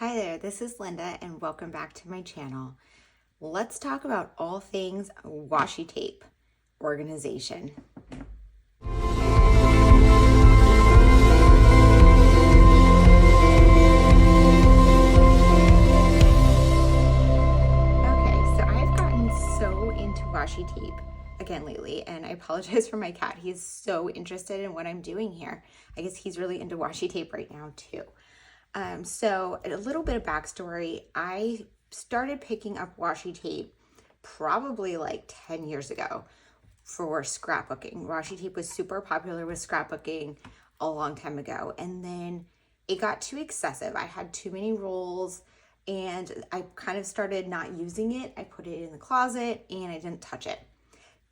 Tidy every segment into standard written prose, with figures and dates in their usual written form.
Hi there, this is Linda and welcome back to my channel. Let's talk about all things washi tape organization. Okay, so I've gotten so into washi tape again lately, and I apologize for my cat. He's so interested in what I'm doing here. I guess he's really into washi tape right now too. So a little bit of backstory. I started picking up washi tape probably like 10 years ago for scrapbooking. Washi tape was super popular with scrapbooking a long time ago. And then it got too excessive. I had too many rolls and I kind of started not using it. I put it in the closet and I didn't touch it.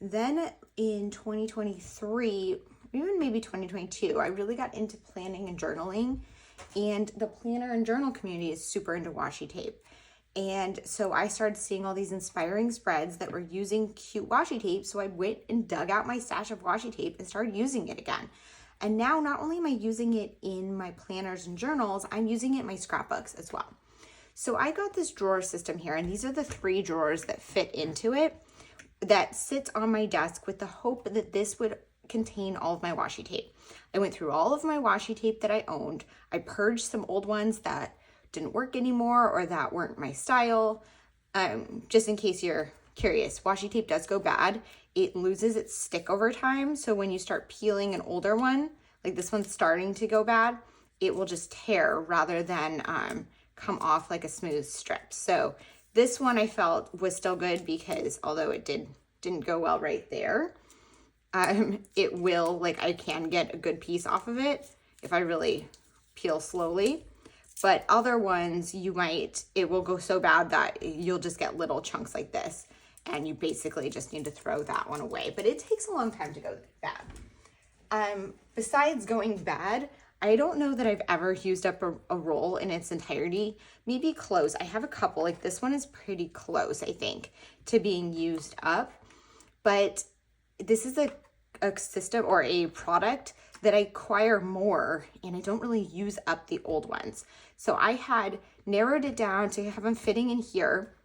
Then in 2023, even maybe 2022, I really got into planning and journaling. And the planner and journal community is super into washi tape. And so I started seeing all these inspiring spreads that were using cute washi tape. So I went and dug out my stash of washi tape and started using it again. And now not only am I using it in my planners and journals, I'm using it in my scrapbooks as well. So I got this drawer system here, and these are the 3 drawers that fit into it that sits on my desk with the hope that this would contain all of my washi tape. I went through all of my washi tape that I owned. I purged some old ones that didn't work anymore or that weren't my style. Just in case you're curious, washi tape does go bad. It loses its stick over time. So when you start peeling an older one, like this one's starting to go bad, it will just tear rather than come off like a smooth strip. So this one I felt was still good because although it didn't go well right there, it will, like, I can get a good piece off of it if I really peel slowly. But other ones, it will go so bad that you'll just get little chunks like this, and you basically just need to throw that one away. But it takes a long time to go bad. Besides going bad, I don't know that I've ever used up a roll in its entirety. Maybe close. I have a couple, like this one is pretty close, I think, to being used up. But this is a system or a product that I acquire more, and I don't really use up the old ones. So I had narrowed it down to have them fitting in here.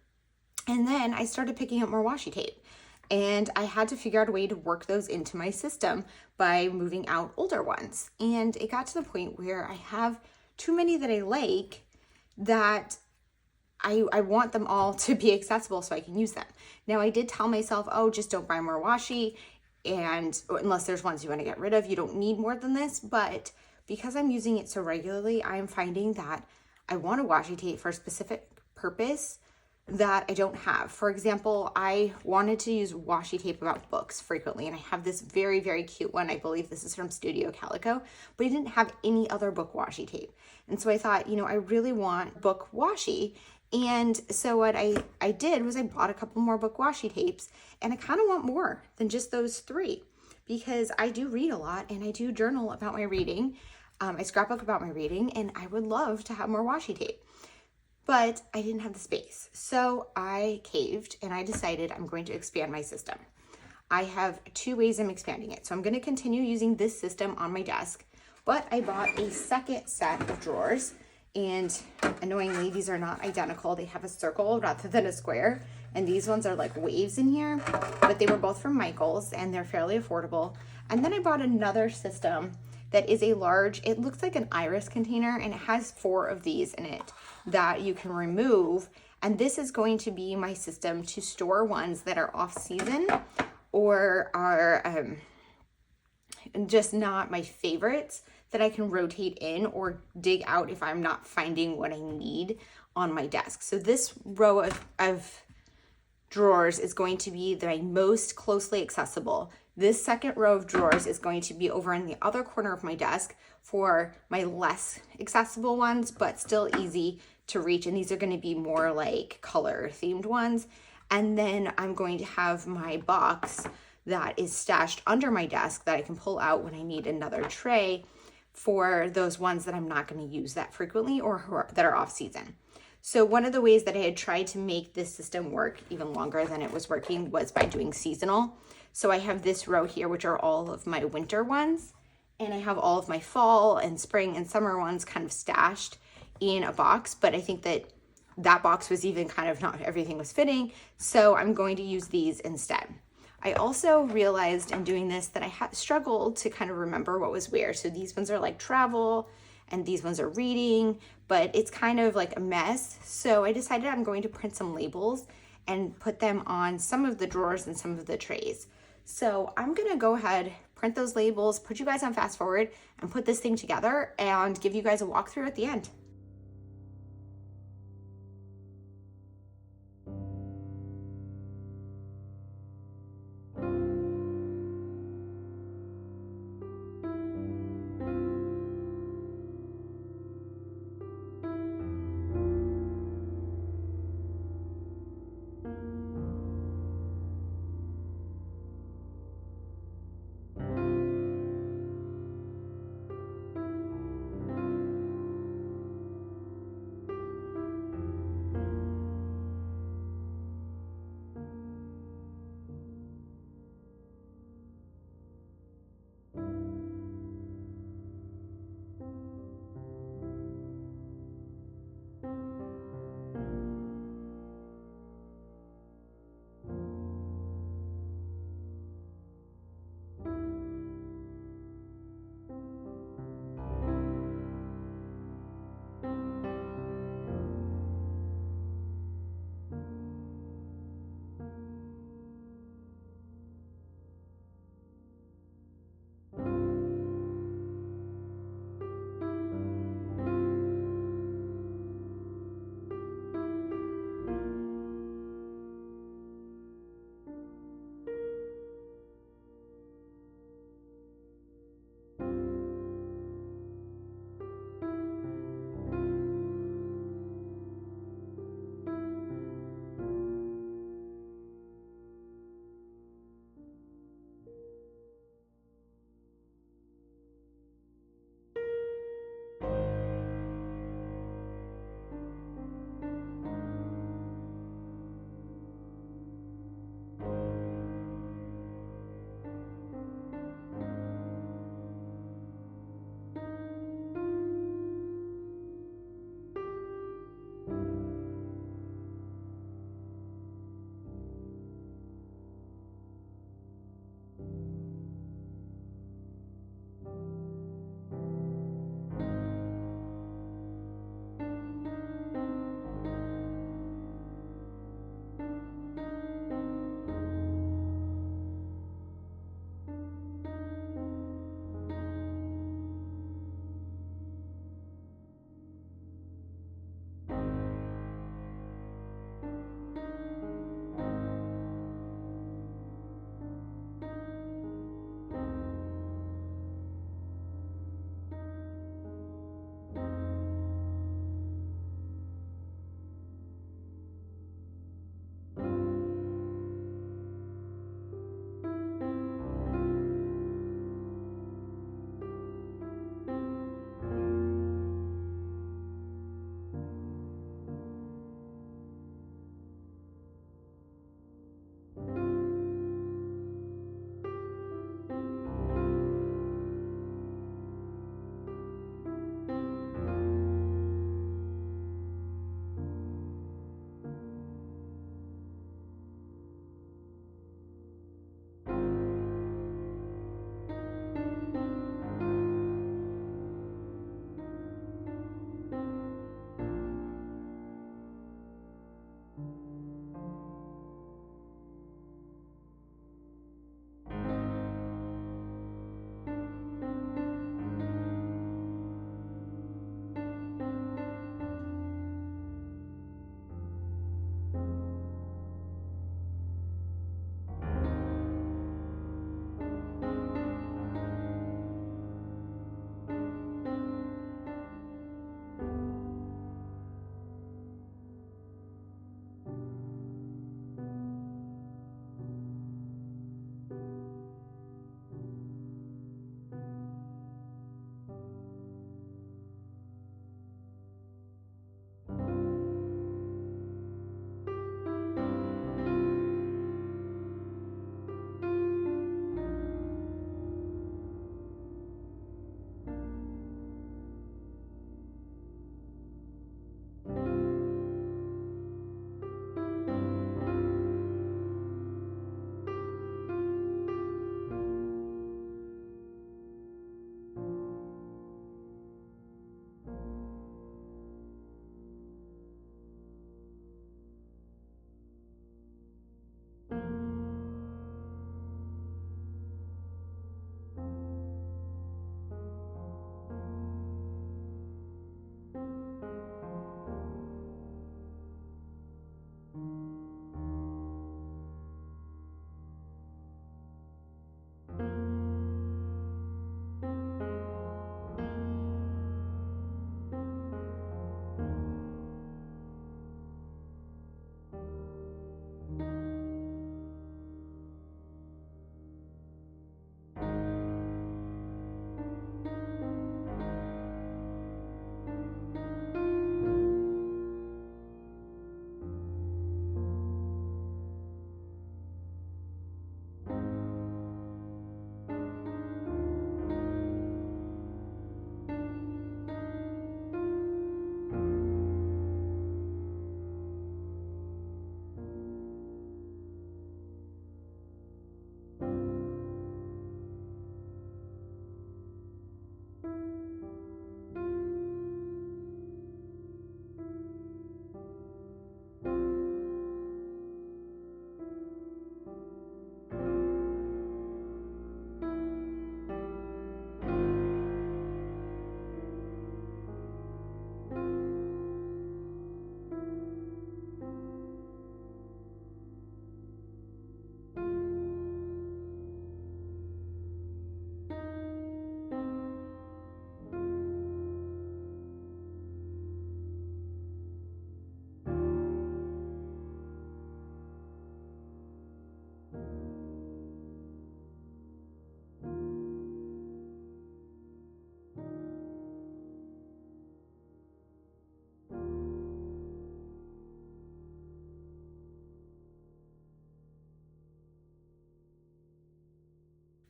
And then I started picking up more washi tape. And I had to figure out a way to work those into my system by moving out older ones. And it got to the point where I have too many that I like that I want them all to be accessible so I can use them. Now, I did tell myself, oh, just don't buy more washi, and unless there's ones you want to get rid of, you don't need more than this. But because I'm using it so regularly, I'm finding that I want a washi tape for a specific purpose that I don't have. For example, I wanted to use washi tape about books frequently, and I have this very, very cute one. I believe this is from Studio Calico, but I didn't have any other book washi tape. And so I thought, I really want book washi. And so what I did was I bought a couple more book washi tapes, and I kind of want more than just those 3 because I do read a lot and I do journal about my reading. I scrapbook about my reading, and I would love to have more washi tape, but I didn't have the space. So I caved and I decided I'm going to expand my system. I have 2 ways I'm expanding it. So I'm going to continue using this system on my desk, but I bought a second set of drawers. And annoyingly, these are not identical. They have a circle rather than a square. And these ones are like waves in here, but they were both from Michael's and they're fairly affordable. And then I bought another system that is a large, it looks like an iris container, and it has 4 of these in it that you can remove. And this is going to be my system to store ones that are off season or are just not my favorites, that I can rotate in or dig out if I'm not finding what I need on my desk. So this row of drawers is going to be the most closely accessible. This second row of drawers is going to be over in the other corner of my desk for my less accessible ones, but still easy to reach. And these are going to be more like color themed ones. And then I'm going to have my box that is stashed under my desk that I can pull out when I need another tray for those ones that I'm not going to use that frequently or that are off season. So one of the ways that I had tried to make this system work even longer than it was working was by doing seasonal. So I have this row here, which are all of my winter ones, and I have all of my fall and spring and summer ones kind of stashed in a box, but I think that that box was even kind of not everything was fitting. So I'm going to use these instead. I also realized in doing this that I struggled to kind of remember what was where. So these ones are like travel and these ones are reading, but it's kind of like a mess. So I decided I'm going to print some labels and put them on some of the drawers and some of the trays. So I'm gonna go ahead, print those labels, put you guys on fast forward and put this thing together and give you guys a walkthrough at the end.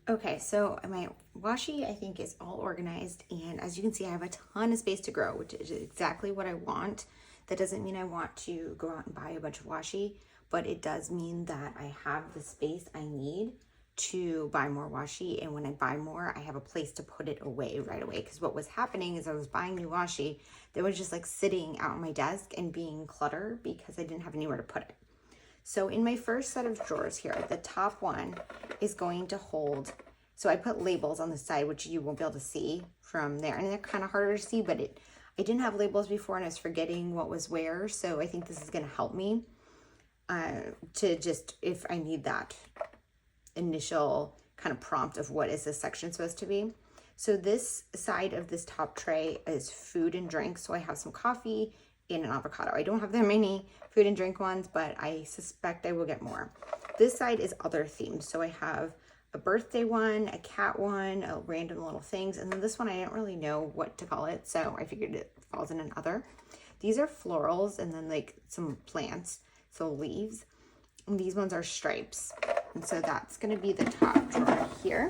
Okay, so my washi, I think, is all organized, and as you can see, I have a ton of space to grow, which is exactly what I want. That doesn't mean I want to go out and buy a bunch of washi, but it does mean that I have the space I need to buy more washi, and when I buy more, I have a place to put it away right away, because what was happening is I was buying new washi that was just like sitting out on my desk and being cluttered because I didn't have anywhere to put it. So in my first set of drawers here, the top one is going to hold, so I put labels on the side, which you won't be able to see from there. And they're kind of harder to see, but I didn't have labels before and I was forgetting what was where. So I think this is gonna help me to just, if I need that initial kind of prompt of what is this section supposed to be. So this side of this top tray is food and drink. So I have some coffee and an avocado. I don't have that many food and drink ones, but I suspect I will get more. This side is other themes. So I have a birthday one, a cat one, a random little things. And then this one, I didn't really know what to call it. So I figured it falls in another. These are florals and then like some plants, so leaves. And these ones are stripes. And so that's gonna be the top drawer here.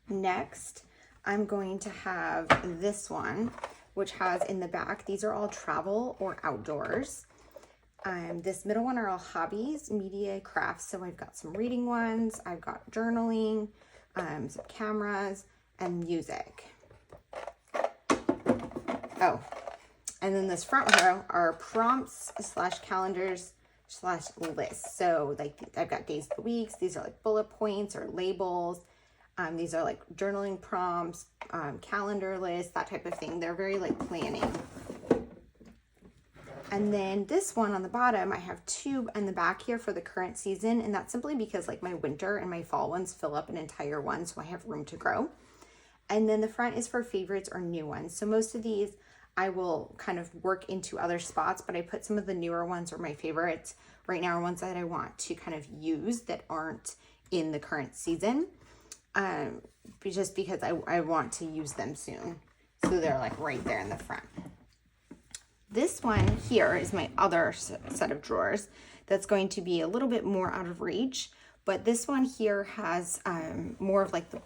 Next, I'm going to have this one, which has in the back, these are all travel or outdoors. This middle one are all hobbies, media, crafts. So I've got some reading ones, I've got journaling, some cameras, and music. Oh, and then this front row are prompts / calendars / lists. So like I've got days of the weeks. These are like bullet points or labels. These are like journaling prompts, calendar lists, that type of thing. They're very like planning. And then this one on the bottom, I have two in the back here for the current season. And that's simply because like my winter and my fall ones fill up an entire one. So I have room to grow. And then the front is for favorites or new ones. So most of these I will kind of work into other spots, but I put some of the newer ones or my favorites right now are ones that I want to kind of use that aren't in the current season. Just because I want to use them soon. So they're like right there in the front. This one here is my other set of drawers that's going to be a little bit more out of reach, but this one here has more of like the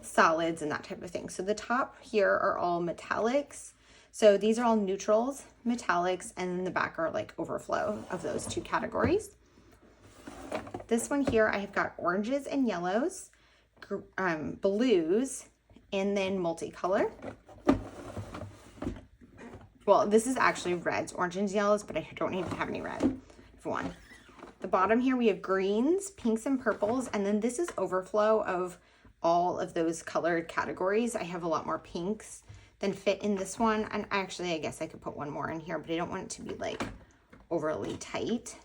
solids and that type of thing. So the top here are all metallics. So these are all neutrals, metallics, and then the back are like overflow of those two categories. This one here, I have got oranges and yellows, blues, and then multicolor. Well, this is actually reds, oranges, and yellows, but I don't even have any red for one. The bottom here, we have greens, pinks, and purples, and then this is overflow of all of those colored categories. I have a lot more pinks than fit in this one, and actually, I guess I could put one more in here, but I don't want it to be like overly tight.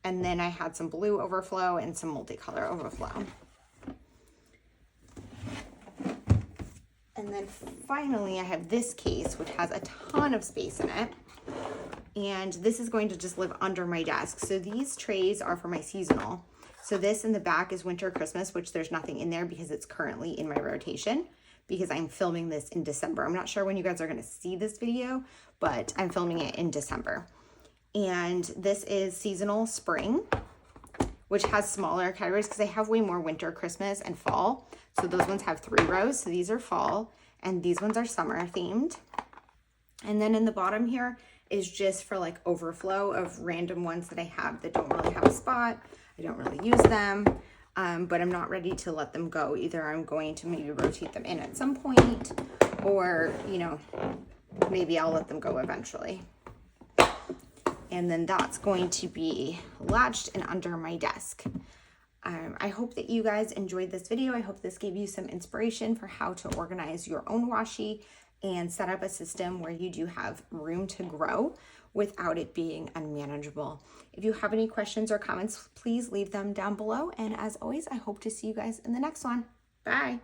And then I had some blue overflow and some multicolor overflow. And then finally, I have this case, which has a ton of space in it. And this is going to just live under my desk. So these trays are for my seasonal. So this in the back is winter Christmas, which there's nothing in there because it's currently in my rotation because I'm filming this in December. I'm not sure when you guys are going to see this video, but I'm filming it in December. And this is seasonal spring, which has smaller categories because I have way more winter, Christmas, and fall. So those ones have 3 rows. So these are fall and these ones are summer themed. And then in the bottom here is just for like overflow of random ones that I have that don't really have a spot. I don't really use them, but I'm not ready to let them go. Either I'm going to maybe rotate them in at some point or, you know, maybe I'll let them go eventually. And then that's going to be latched and under my desk. I hope that you guys enjoyed this video. I hope this gave you some inspiration for how to organize your own washi and set up a system where you do have room to grow without it being unmanageable. If you have any questions or comments, please leave them down below. And as always, I hope to see you guys in the next one. Bye.